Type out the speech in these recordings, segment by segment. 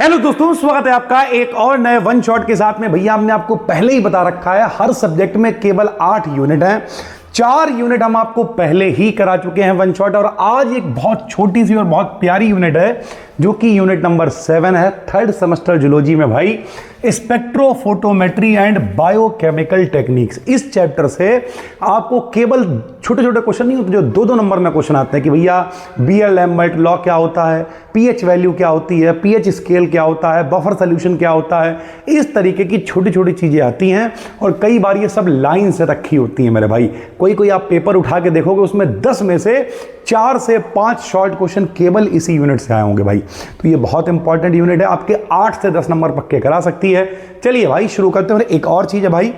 Hello दोस्तों, स्वागत है आपका एक और नए वन शॉट के साथ में। भैया हमने आपको पहले ही बता रखा है हर सब्जेक्ट में केवल 8 यूनिट हैं। 4 यूनिट हम आपको पहले ही करा चुके हैं वन शॉट, और आज एक बहुत छोटी सी और बहुत प्यारी यूनिट है जो कि यूनिट नंबर 7 है, थर्ड सेमेस्टर जूलॉजी में भाई, स्पेक्ट्रोफोटोमेट्री एंड बायोकेमिकल टेक्निक्स। इस चैप्टर से आपको केवल छोटे छोटे क्वेश्चन नहीं होते, जो 2-2 नंबर में क्वेश्चन आते हैं कि भैया बीएल लैम्बर्ट लॉ क्या होता है, पीएच वैल्यू क्या होती है, पीएच स्केल क्या होता है, बफर सोल्यूशन क्या होता है। इस तरीके की छोटी छोटी चीजें आती हैं और कई बार ये सब लाइन से रखी होती हैं मेरे भाई। कोई आप पेपर उठा के देखोगे उसमें 10 में से 4 से 5 शॉर्ट क्वेश्चन केवल इसी यूनिट से आए होंगे भाई। तो ये बहुत इंपॉर्टेंट यूनिट है, आपके 8 से 10 नंबर पक्के करा सकती है। चलिए भाई शुरू करते हैं। और एक और चीज है भाई,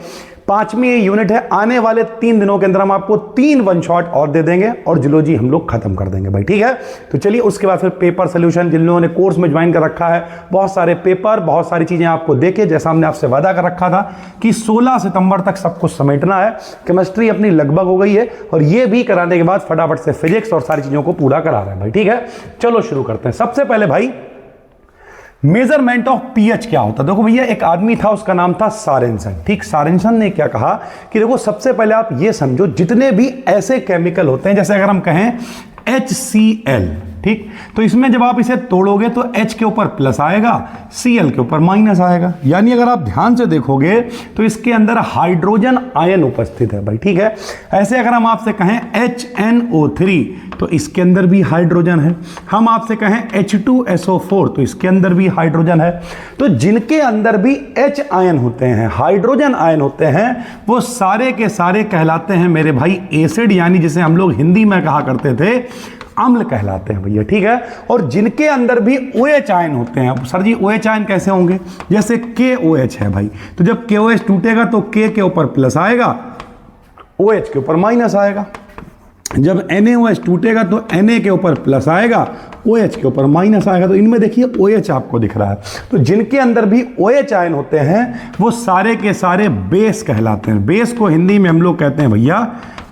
5वीं ये यूनिट है, आने वाले 3 दिनों के अंदर हम आपको 3 वन शॉट और दे देंगे और जूलॉजी हम लोग खत्म कर देंगे भाई, ठीक है। तो चलिए उसके बाद फिर पेपर सोल्यूशन, जिन लोगों ने कोर्स में ज्वाइन कर रखा है, बहुत सारे पेपर, बहुत सारी चीजें आपको देके, जैसा हमने आपसे वादा कर रखा था कि 16 सितंबर तक सब कुछ समेटना है। केमिस्ट्री अपनी लगभग हो गई है और ये भी कराने के बाद फटाफट से फिजिक्स और सारी चीजों को पूरा करा रहे हैं भाई, ठीक है। चलो शुरू करते हैं। सबसे पहले भाई मेजरमेंट ऑफ पीएच क्या होता है। देखो भैया, एक आदमी था, उसका नाम था सारेंसन, ठीक। सारेंसन ने क्या कहा कि देखो सबसे पहले आप ये समझो, जितने भी ऐसे केमिकल होते हैं, जैसे अगर हम कहें HCl, ठीक, तो इसमें जब आप इसे तोड़ोगे तो H के ऊपर प्लस आएगा, Cl के ऊपर माइनस आएगा। यानी अगर आप ध्यान से देखोगे तो इसके अंदर हाइड्रोजन आयन उपस्थित है भाई, ठीक है। ऐसे अगर हम आपसे कहें HNO3 तो इसके अंदर भी हाइड्रोजन है। हम आपसे कहें H2SO4 तो इसके अंदर भी हाइड्रोजन है। तो जिनके अंदर भी H आयन होते हैं, हाइड्रोजन आयन होते हैं, वो सारे के सारे कहलाते हैं मेरे भाई एसिड, यानी जिसे हम लोग हिंदी में कहा करते थे अम्ल कहलाते हैं भैया, ठीक है। और जिनके अंदर भी OH आयन होते हैं, सर जी OH आयन कैसे होंगे, जैसे KOH है भाई, तो जब KOH टूटेगा तो K के ऊपर प्लस आएगा, OH के ऊपर माइनस आएगा। जब NaOH टूटेगा तो Na के ऊपर प्लस आएगा, OH के ऊपर माइनस आएगा। तो इनमें देखिए OH आपको दिख रहा है। तो जिनके अंदर भी OH आयन होते हैं वो सारे के सारे बेस कहलाते हैं। बेस को हिंदी में हम लोग कहते हैं भैया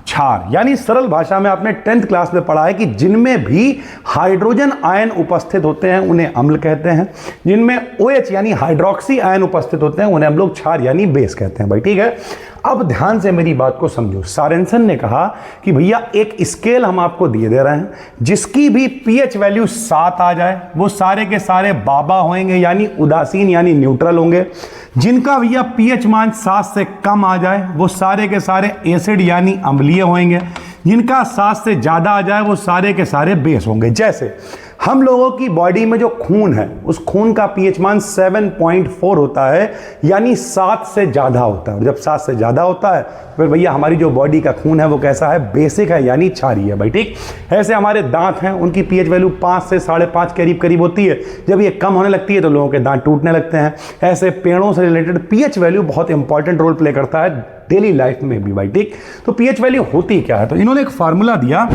क्षार। यानी सरल भाषा में आपने 10th क्लास में पढ़ा है कि जिनमें भी हाइड्रोजन आयन उपस्थित होते हैं उन्हें अम्ल कहते हैं, जिनमें OH यानी हाइड्रोक्सी आयन उपस्थित होते हैं उन्हें हम लोग क्षार यानी बेस कहते हैं भाई, ठीक है। अब ध्यान से मेरी बात को समझो। सारेंसन ने कहा कि भैया एक स्केल हम आपको दिए दे रहे हैं, जिसकी भी पीएच वैल्यू 7 आ जाए वो सारे के सारे बाबा होंगे, यानी उदासीन यानी न्यूट्रल होंगे। जिनका भैया पीएच मान 7 से कम आ जाए वो सारे के सारे एसिड यानी अम्लीय होंगे। जिनका 7 से ज्यादा आ जाए वो सारे के सारे बेस होंगे। जैसे हम लोगों की बॉडी में जो खून है, उस खून का पीएच मान 7.4 होता है, यानी 7 से ज्यादा होता है। और जब 7 से ज्यादा होता है फिर भैया हमारी जो बॉडी का खून है वो कैसा है, बेसिक है यानी क्षारीय है भाई, ठीक। ऐसे हमारे दांत हैं, उनकी पीएच वैल्यू 5 से 5.5 के करीब होती है। जब ये कम होने लगती है तो लोगों के दांत टूटने लगते हैं। ऐसे पेड़ों से रिलेटेड पीएच वैल्यू बहुत इंपॉर्टेंट रोल प्ले करता है डेली लाइफ में भी भाई, ठीक। तो पीएच वैल्यू होती क्या है, तो इन्होंने एक फार्मूला दिया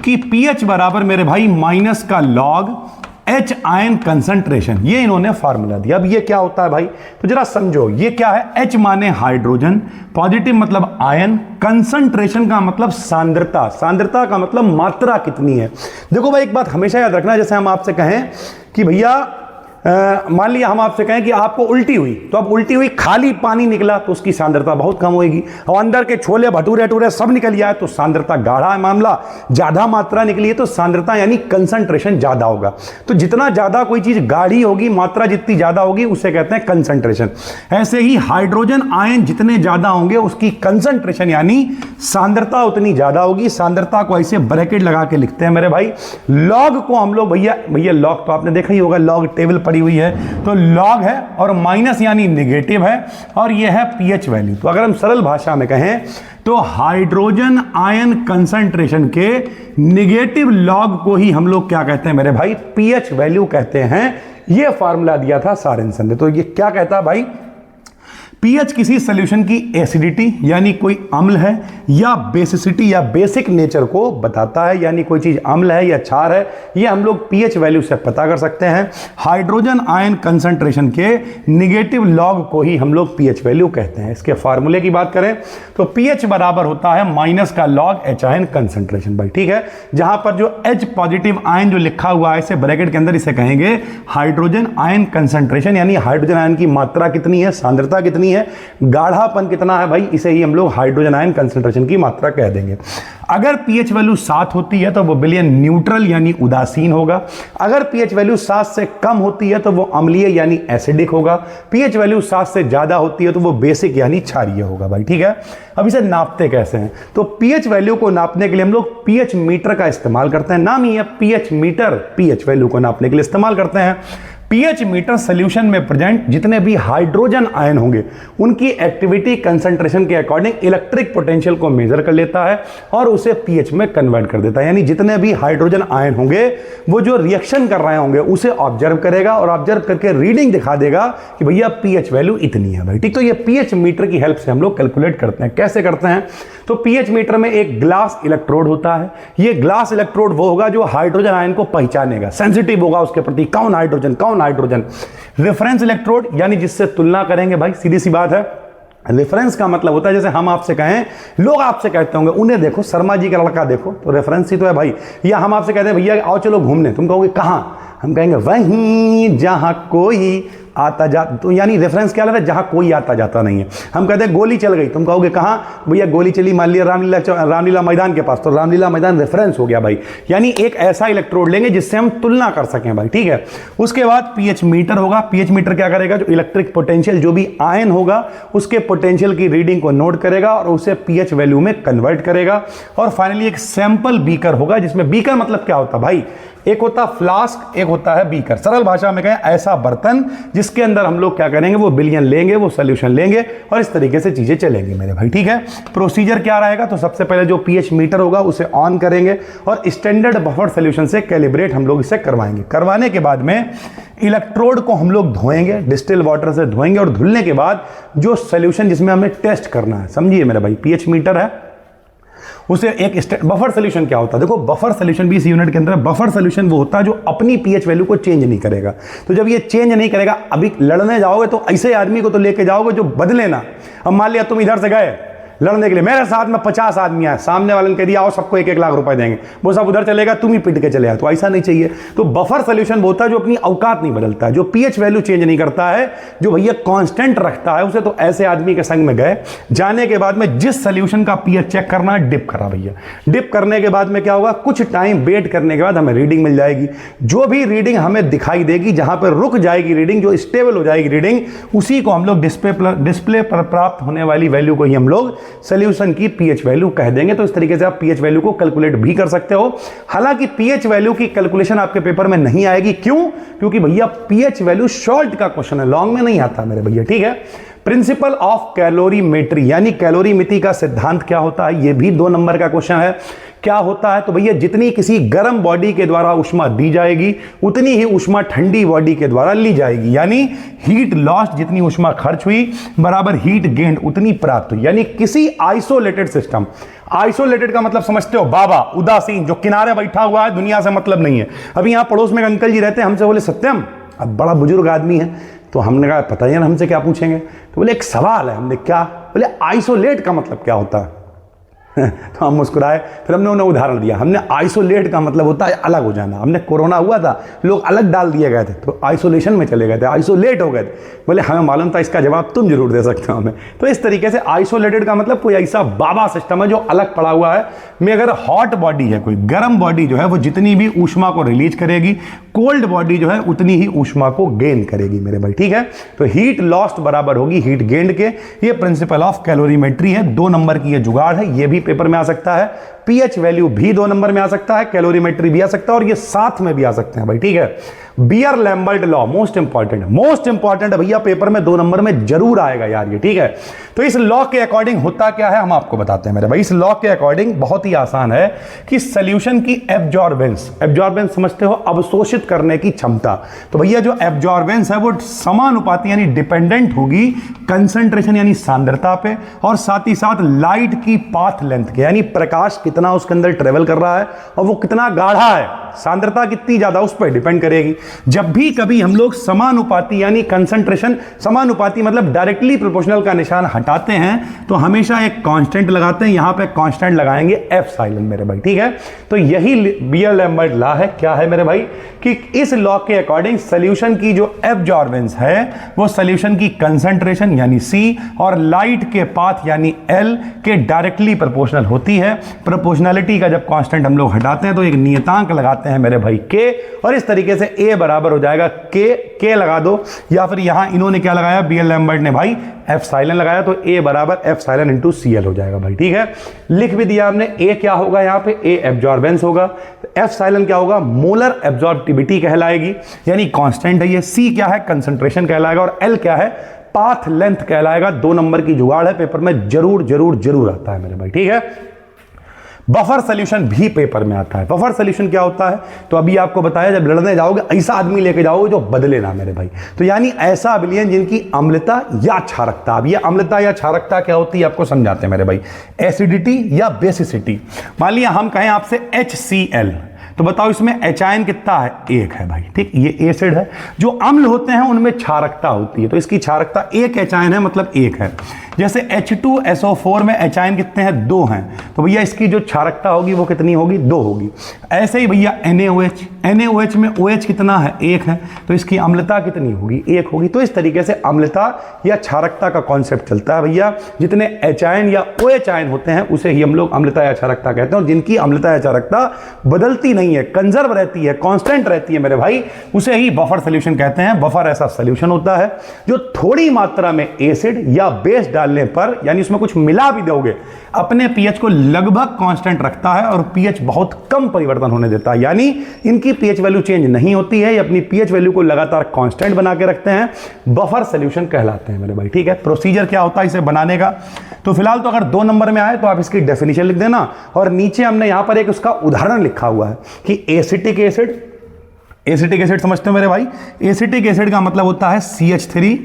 कि pH बराबर मेरे भाई माइनस का लॉग H आयन कंसंट्रेशन, ये इन्होंने फार्मूला दिया। अब ये क्या होता है भाई, तो जरा समझो ये क्या है। H माने हाइड्रोजन, पॉजिटिव मतलब आयन, कंसंट्रेशन का मतलब सांद्रता, सांद्रता का मतलब मात्रा कितनी है। देखो भाई एक बात हमेशा याद रखना, जैसे हम आपसे कहें कि भैया मान लिया हम आपसे कहें कि आपको उल्टी हुई, तो अब उल्टी हुई खाली पानी निकला तो उसकी सांद्रता बहुत कम होगी, और अंदर के छोले भटूरे टूरे सब निकल जाए तो सांद्रता गाढ़ा है मामला, ज्यादा मात्रा निकली है तो सांद्रता यानी कंसंट्रेशन ज्यादा होगा। तो जितना ज्यादा कोई चीज गाढ़ी होगी, मात्रा जितनी ज्यादा होगी उसे कहते हैं कंसंट्रेशन। ऐसे ही हाइड्रोजन आयन जितने ज्यादा होंगे उसकी कंसंट्रेशन यानी सांद्रता उतनी ज्यादा होगी। सांद्रता को ऐसे ब्रैकेट लगा के लिखते हैं मेरे भाई। लॉग को हम लोग भैया लॉग तो आपने देखा ही होगा, लॉग टेबल पड़ी हुई है, तो लॉग है और माइनस यानी नेगेटिव है, और यह है पीएच वैल्यू। तो अगर हम सरल भाषा में कहें तो हाइड्रोजन आयन कंसंट्रेशन के नेगेटिव लॉग को ही हम लोग क्या कहते हैं मेरे भाई, पीएच वैल्यू कहते हैं। यह फार्मूला दिया था सारेंसन ने। तो ये क्या कहता है भाई, पीएच किसी सॉल्यूशन की एसिडिटी यानी कोई अम्ल है या बेसिसिटी या बेसिक नेचर को बताता है, यानी कोई चीज अम्ल है या क्षार है, ये हम लोग पीएच वैल्यू से पता कर सकते हैं। हाइड्रोजन आयन कंसंट्रेशन के नेगेटिव लॉग को ही हम लोग पीएच वैल्यू कहते हैं। इसके फार्मूले की बात करें तो पीएच बराबर होता है माइनस का लॉग एच आयन कंसंट्रेशन भाई, ठीक है। जहां पर जो एच पॉजिटिव आयन जो लिखा हुआ है इसे ब्रैकेट के अंदर इसे कहेंगे हाइड्रोजन आयन कंसंट्रेशन, यानी हाइड्रोजन आयन की मात्रा कितनी है, सांद्रता कितनी है, गाढ़ापन कितना है भाई, इसे ही हम लोग हाइड्रोजन आयन कंसंट्रेशन की मात्रा कह देंगे। अगर पीएच वैल्यू 7 होती है तो वो विलयन न्यूट्रल यानी उदासीन होगा। अगर पीएच वैल्यू 7 से कम होती है तो वो अम्लीय यानी एसिडिक होगा। पीएच वैल्यू 7 से ज्यादा होती है तो वो बेसिक यानी क्षारीय होगा भाई, ठीक है। अब इसे नापते कैसे हैं, तो पीएच वैल्यू को नापने के लिए हम लोग पीएच मीटर का इस्तेमाल करते हैं। नाम ही है पीएच मीटर, पीएच वैल्यू को नापने के लिए इस्तेमाल करते हैं। पीएच मीटर सॉल्यूशन में प्रेजेंट जितने भी हाइड्रोजन आयन होंगे उनकी एक्टिविटी कंसंट्रेशन के अकॉर्डिंग इलेक्ट्रिक पोटेंशियल को मेजर कर लेता है और उसे पीएच में कन्वर्ट कर देता है। यानी जितने भी हाइड्रोजन आयन होंगे वो जो रिएक्शन कर रहे होंगे उसे ऑब्जर्व करेगा और ऑब्जर्व करके रीडिंग दिखा देगा कि भैया पीएच वैल्यू इतनी है भाई, ठीक। तो ये पीएच मीटर की हेल्प से हम लोग कैलकुलेट करते हैं। कैसे करते हैं, तो पीएच मीटर में एक ग्लास इलेक्ट्रोड होता है। ये ग्लास इलेक्ट्रोड वो होगा जो हाइड्रोजन आयन को पहचानेगा, सेंसिटिव होगा उसके प्रति, कौन हाइड्रोजन कौन हाइड्रोजन। रेफरेंस इलेक्ट्रोड यानी जिससे तुलना करेंगे भाई, सीधी सी बात है। रेफरेंस का मतलब होता है जैसे हम आपसे कहें, लोग आपसे कहते होंगे उन्हें देखो, शर्मा जी का लड़का देखो, तो रेफरेंस ही तो है भाई। या हम आपसे कहते हैं भैया आओ चलो घूमने, तुम कहोगे कहां, हम कहेंगे वहीं जहां कोई आता जाता, तो यानी रेफरेंस क्या है, जहां कोई आता जाता नहीं है। हम कहते हैं गोली चल गई, तुम कहोगे कहां, भैया गोली चली मान लिया रामलीला मैदान के पास, तो रामलीला मैदान रेफरेंस हो गया भाई। यानी एक ऐसा इलेक्ट्रोड लेंगे जिससे हम तुलना कर सकें भाई, ठीक है। उसके बाद पीएच मीटर होगा। पीएच मीटर क्या करेगा, जो इलेक्ट्रिक पोटेंशियल जो भी आयन होगा उसके पोटेंशियल की रीडिंग को नोट करेगा और उसे पीएच वैल्यू में कन्वर्ट करेगा। और फाइनली एक सैंपल बीकर होगा, जिसमें बीकर मतलब क्या होता है भाई, एक होता फ्लास्क, एक होता है बीकर। सरल भाषा में कहें ऐसा बर्तन जिसके अंदर हम लोग क्या करेंगे, वो विलयन लेंगे, वो सॉल्यूशन लेंगे और इस तरीके से चीजें चलेंगी मेरे भाई, ठीक है। प्रोसीजर क्या रहेगा, तो सबसे पहले जो पीएच मीटर होगा उसे ऑन करेंगे और स्टैंडर्ड बफर सॉल्यूशन से कैलिब्रेट हम लोग इसे करवाएंगे। करवाने के बाद में इलेक्ट्रोड को हम लोग धोएंगे, डिस्टिल वाटर से धोएंगे और धुलने के बाद जो सॉल्यूशन जिसमें हमें टेस्ट करना है, समझिए मेरे भाई, पीएच मीटर है उसे एक बफर सॉल्यूशन क्या होता है, देखो बफर सॉल्यूशन भी इस यूनिट के अंदर, बफर सॉल्यूशन वो होता है जो अपनी पीएच वैल्यू को चेंज नहीं करेगा। तो जब ये चेंज नहीं करेगा, अभी लड़ने जाओगे तो ऐसे आदमी को तो लेके जाओगे जो बदले ना। अब मान लिया तुम इधर से गए लड़ने के लिए, मेरे साथ में 50 आदमी आए, सामने वाले ने कह दिया आओ सबको 1-1 लाख रुपए देंगे, वो सब उधर चलेगा, तुम ही पिट के चले आए, तो ऐसा नहीं चाहिए। तो बफर सॉल्यूशन वो होता है जो अपनी औकात नहीं बदलता है, जो पीएच वैल्यू चेंज नहीं करता है, जो भैया कांस्टेंट रखता है उसे। तो ऐसे आदमी के संग में गए, जाने के बाद में जिस सॉल्यूशन का पीएच चेक करना है डिप करा भैया। डिप करने के बाद में क्या होगा, कुछ टाइम वेट करने के बाद हमें रीडिंग मिल जाएगी। जो भी रीडिंग हमें दिखाई देगी, जहां पर रुक जाएगी रीडिंग, जो स्टेबल हो जाएगी रीडिंग, उसी को हम लोग डिस्प्ले पर प्राप्त होने वाली वैल्यू को ही हम लोग सॉल्यूशन की पीएच वैल्यू कह देंगे। तो इस तरीके से आप पीएच वैल्यू को कैलकुलेट भी कर सकते हो। हालांकि पीएच वैल्यू की कैलकुलेशन आपके पेपर में नहीं आएगी, क्यों, क्योंकि भैया पीएच वैल्यू शॉर्ट का क्वेश्चन है, लॉन्ग में नहीं आता मेरे भैया, ठीक है। प्रिंसिपल ऑफ कैलोरीमेट्री यानी कैलोरीमिति का सिद्धांत क्या होता है, यह भी 2 नंबर का क्वेश्चन है। क्या होता है, तो भैया जितनी किसी गर्म बॉडी के द्वारा ऊष्मा दी जाएगी उतनी ही ऊष्मा ठंडी बॉडी के द्वारा ली जाएगी। यानी हीट लॉस्ट, जितनी ऊष्मा खर्च हुई बराबर हीट गेन उतनी प्राप्त हुई। यानी किसी आइसोलेटेड सिस्टम, आइसोलेटेड का मतलब समझते हो बाबा, उदासीन, जो किनारे बैठा हुआ है, दुनिया से मतलब नहीं है। अभी यहां पड़ोस में एक अंकल जी रहते हैं, हमसे बोले सत्यम, अब बड़ा बुजुर्ग आदमी है, तो हमने कहा पता ही है ना हमसे क्या पूछेंगे, तो बोले एक सवाल है। हमने क्या, बोले आइसोलेट का मतलब क्या होता है। तो हम मुस्कुराए, फिर हमने उन्हें उदाहरण दिया। हमने आइसोलेट का मतलब होता है अलग हो जाना। हमने कोरोना हुआ था, लोग अलग डाल दिए गए थे तो आइसोलेशन में चले गए थे, आइसोलेट हो गए थे। बोले हमें मालूम था, इसका जवाब तुम जरूर दे सकते हो हमें। तो इस तरीके से आइसोलेटेड का मतलब कोई ऐसा बाबा सिस्टम है जो अलग पड़ा हुआ है। में अगर हॉट बॉडी है, कोई गर्म बॉडी जो है वो जितनी भी ऊष्मा को रिलीज करेगी, कोल्ड बॉडी जो है उतनी ही ऊष्मा को गेन करेगी मेरे भाई, ठीक है। तो हीट लॉस्ट बराबर होगी हीट गेन्ड के। ये प्रिंसिपल ऑफ कैलोरीमेट्री है, 2 नंबर की ये जुगाड़ है, ये भी पेपर में आ सकता है। पीएच वैल्यू भी 2 नंबर में आ सकता है, कैलोरीमेट्री भी आ सकता है और ये साथ में भी आ सकते हैं भाई, ठीक है। Beer Lambert law most important है भैया, पेपर में 2 नंबर में जरूर आएगा यार ये, ठीक है। तो इस लॉ के अकॉर्डिंग होता क्या है हम आपको बताते हैं मेरे भाई। इस लॉ के अकॉर्डिंग बहुत ही आसान है कि सॉल्यूशन की एब्जॉर्बेंस समझते हो, अवशोषित करने की क्षमता। तो भैया जो एब्जॉर्बेंस है वो समानुपाती यानी डिपेंडेंट होगी कंसंट्रेशन यानी सांद्रता पे, और साथ ही साथ लाइट की पाथ लेंथ के, यानी प्रकाश कितना उसके अंदर ट्रेवल कर रहा है और वो कितना गाढ़ा है, सांद्रता कितनी ज्यादा उस पर डिपेंड करेगी। जब भी कभी हम लोग समानुपाती यानी कंसंट्रेशन, समानुपाती मतलब डायरेक्टली प्रोपोर्शनल का निशान हटाते हैं तो हमेशा एक कांस्टेंट लगाते हैं, यहां पे कांस्टेंट लगाएंगे एप्सिलॉन मेरे भाई, ठीक है। तो यही बियर लैम्बर्ट लॉ है। क्या है मेरे भाई कि इस लॉ के अकॉर्डिंग सॉल्यूशन की जो एब्जॉर्बेंस है वो सॉल्यूशन की कंसंट्रेशन यानी C और लाइट के पाथ यानी L के डायरेक्टली प्रोपोर्शनल होती है। प्रोपोर्शनलिटी का जब कांस्टेंट हम लोग हटाते हैं तो एक नियतांक लगाते हैं मेरे भाई K, और इस तरीके से A बराबर हो जाएगा K लगा दो, या फिर यहां इन्होंने क्या लगाया, बियर लैम्बर्ट ने भाई एप्सिलॉन लगाया, तो A बराबर एप्सिलॉन इंटू CL हो जाएगा भाई, ठीक है। लिख भी दिया हमने। A क्या होगा यहाँ पे, A एब्जॉर्बेंस होगा, एप्सिलॉन क्या होगा, मोलर एब्जॉर्बिविटी कहलाएगी यानी कांस्टेंट है ये, C क्या है, कंसंट्रेशन कहलाएगा, और L क्या है, पाथ लेंथ कहलाएगा। 2 नंबर की जुगाड़ है, पेपर में जरूर आता है मेरे भाई, ठीक है। बफर सॉल्यूशन भी पेपर में आता है। बफर सॉल्यूशन क्या होता है, तो अभी आपको बताया, जब लड़ने जाओगे ऐसा आदमी लेके जाओगे जो बदले ना मेरे भाई, तो यानी ऐसा विलयन जिनकी अम्लता या क्षारकता। अब ये अम्लता या क्षारकता क्या होती है आपको समझाते हैं मेरे भाई। एसिडिटी या बेसिसिटी, मान लिया हम कहें आपसे HCl, तो बताओ इसमें एच आयन कितना है, 1 है भाई, ठीक। ये एसिड है। जो अम्ल होते हैं उनमें क्षारकता होती है, तो इसकी क्षारकता 1 एच आयन है, मतलब 1 है। जैसे H2SO4 में एच आयन कितने हैं, 2 हैं, तो भैया इसकी जो क्षारकता होगी वो कितनी होगी, 2 होगी। ऐसे ही भैया NaOH में OH कितना है, 1 है, तो इसकी अम्लता कितनी होगी, 1 होगी। तो इस तरीके से अम्लता या क्षारकता का कॉन्सेप्ट चलता है भैया। जितने एच आयन या OH आयन होते हैं उसे ही हम लोग अम्लता या क्षारकता कहते हैं, और जिनकी अम्लता या क्षारकता बदलती नहीं है, कंजर्व रहती है, कांस्टेंट रहती है मेरे भाई, उसे ही बफर सॉल्यूशन कहते हैं। बफर ऐसा सॉल्यूशन होता है जो थोड़ी मात्रा में एसिड या बेस डालने पर, यानी उसमें कुछ मिला भी दोगे, अपने पीएच को लगभग कांस्टेंट रखता है और पीएच बहुत कम परिवर्तन होने देता है, यानी इनकी पीएच वैल्यू चेंज नहीं होती है, ये अपनी पीएच वैल्यू को लगातार कांस्टेंट बना के रखते हैं। बफर सॉल्यूशन कहलाते हैं मेरे भाई, ठीक है। प्रोसीजर क्या होता है इसे बनाने का, तो फिलहाल तो अगर 2 नंबर में आए तो आप इसकी डेफिनेशन लिख देना, और नीचे हमने यहां पर एक उसका उदाहरण लिखा हुआ है कि एसिटिक एसिड समझते हो मेरे भाई। एसिटिक एसिड का मतलब होता है CH3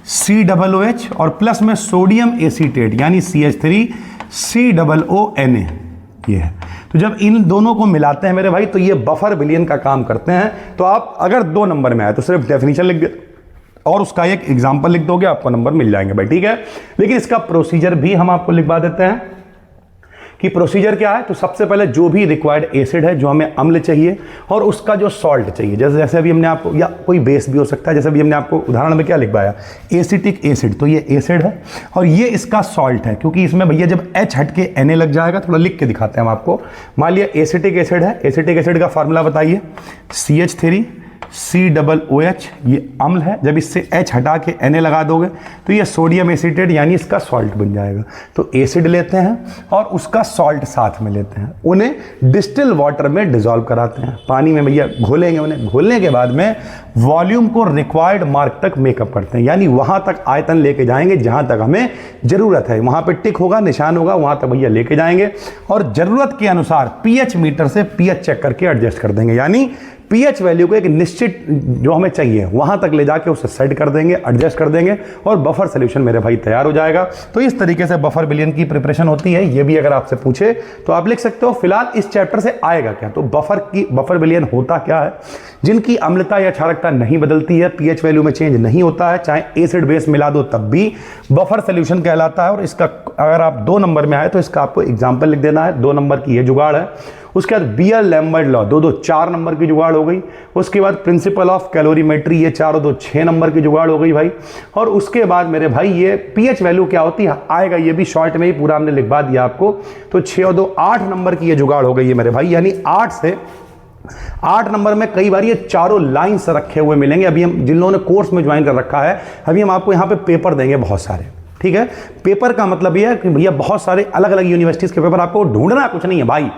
COOH और प्लस में सोडियम एसीटेट यानी CH3 COONA, ये है। तो जब इन दोनों को मिलाते हैं मेरे भाई तो ये बफर विलयन का काम करते हैं। तो आप अगर 2 नंबर में आए तो सिर्फ डेफिनेशन लिख दे और उसका एक एग्जाम्पल लिख दोगे, आपको नंबर मिल जाएंगे भाई, ठीक है। लेकिन इसका प्रोसीजर भी हम आपको लिखवा देते हैं कि प्रोसीजर क्या है। तो सबसे पहले जो भी रिक्वायर्ड एसिड है, जो हमें अम्ल चाहिए, और उसका जो सॉल्ट चाहिए, जैसे अभी हमने आपको, या कोई बेस भी हो सकता है, जैसे अभी हमने आपको उदाहरण में क्या लिखवाया, एसिटिक एसिड, तो ये एसिड है और ये इसका सॉल्ट है, क्योंकि इसमें भैया जब H हट के Na लग जाएगा, थोड़ा लिख के दिखाते हैं हम आपको। मान लिया एसिटिक एसिड है, एसिटिक एसिड का फार्मूला बताइए, CH3 COOH, ये अम्ल है, जब इससे H हटा के Na लगा दोगे तो ये सोडियम एसीटेट यानी इसका सॉल्ट बन जाएगा। तो एसिड लेते हैं और उसका सॉल्ट साथ में लेते हैं, उन्हें डिस्टिल वाटर में डिसॉल्व कराते हैं, पानी में भैया घोलेंगे, उन्हें घोलने के बाद में वॉल्यूम को रिक्वायर्ड मार्क तक मेकअप करते हैं, यानी वहां तक आयतन लेके जाएंगे जहां तक हमें जरूरत है, वहां पे टिक होगा, निशान होगा, वहां तक भैया लेके जाएंगे और जरूरत के अनुसार पीएच मीटर से पीएच चेक करके एडजस्ट कर देंगे, यानी पीएच वैल्यू को एक निश्चित जो हमें चाहिए वहां तक ले जाके उसे सेट कर देंगे, एडजस्ट कर देंगे और बफर सॉल्यूशन मेरे भाई तैयार हो जाएगा। तो इस तरीके से बफर विलयन की प्रिपरेशन होती है। ये भी अगर आपसे पूछे तो आप लिख सकते हो। फिलहाल इस चैप्टर से आएगा क्या, तो बफर विलयन होता क्या है, जिनकी अम्लता या क्षारकता नहीं बदलती है, पीएच वैल्यू में चेंज नहीं होता है, चाहे एसिड बेस मिला दो तब भी बफर सॉल्यूशन कहलाता है। और इसका अगर आप 2 नंबर में आए तो इसका आपको एग्जाम्पल लिख देना है, 2 नंबर की ये जुगाड़ है। उसके बाद बियर लैम्बर्ट लॉ 2 4 नंबर की जुगाड़ हो गई। उसके बाद प्रिंसिपल ऑफ कैलोरीमेट्री, ये 4 और 2 6 नंबर की जुगाड़ हो गई भाई। और उसके बाद मेरे भाई ये पीएच वैल्यू क्या होती है आएगा, ये भी शॉर्ट में ही पूरा हमने लिखवा दिया आपको। तो 6 और 2 8 नंबर की ये जुगाड़ हो गई है मेरे भाई, यानी 8 से 8 नंबर में कई बार ये चारों लाइंस रखे हुए मिलेंगे। अभी हम जिन लोगों ने कोर्स में ज्वाइन कर रखा है, अभी हम आपको यहाँ पे पेपर देंगे बहुत सारे, ठीक है। पेपर का मतलब यह है कि भैया बहुत सारे अलग अलग यूनिवर्सिटीज़ के पेपर, आपको ढूंढना कुछ नहीं है भाई।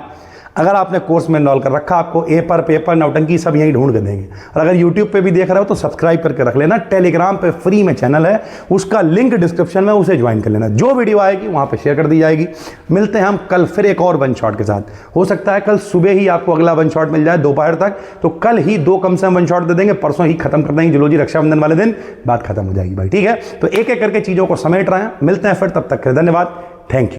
अगर आपने कोर्स में इनरोल कर रखा, आपको ए पर पेपर नौटंकी सब यहीं ढूंढ के देंगे। और अगर यूट्यूब पे भी देख रहे हो तो सब्सक्राइब करके रख लेना। टेलीग्राम पे फ्री में चैनल है, उसका लिंक डिस्क्रिप्शन में, उसे ज्वाइन कर लेना। जो वीडियो आएगी वहां पे शेयर कर दी जाएगी। मिलते हैं हम कल फिर एक और वन शॉट के साथ। हो सकता है कल सुबह ही आपको अगला वन शॉट मिल जाए दोपहर तक, तो कल ही 2 कम से कम वन शॉट दे देंगे, परसों ही खत्म कर देंगे। जूलॉजी रक्षाबंधन वाले दिन बात खत्म हो जाएगी भाई, ठीक है। तो एक एक करके चीजों को समेट रहे हैं। मिलते हैं फिर, तब तक के धन्यवाद, थैंक यू।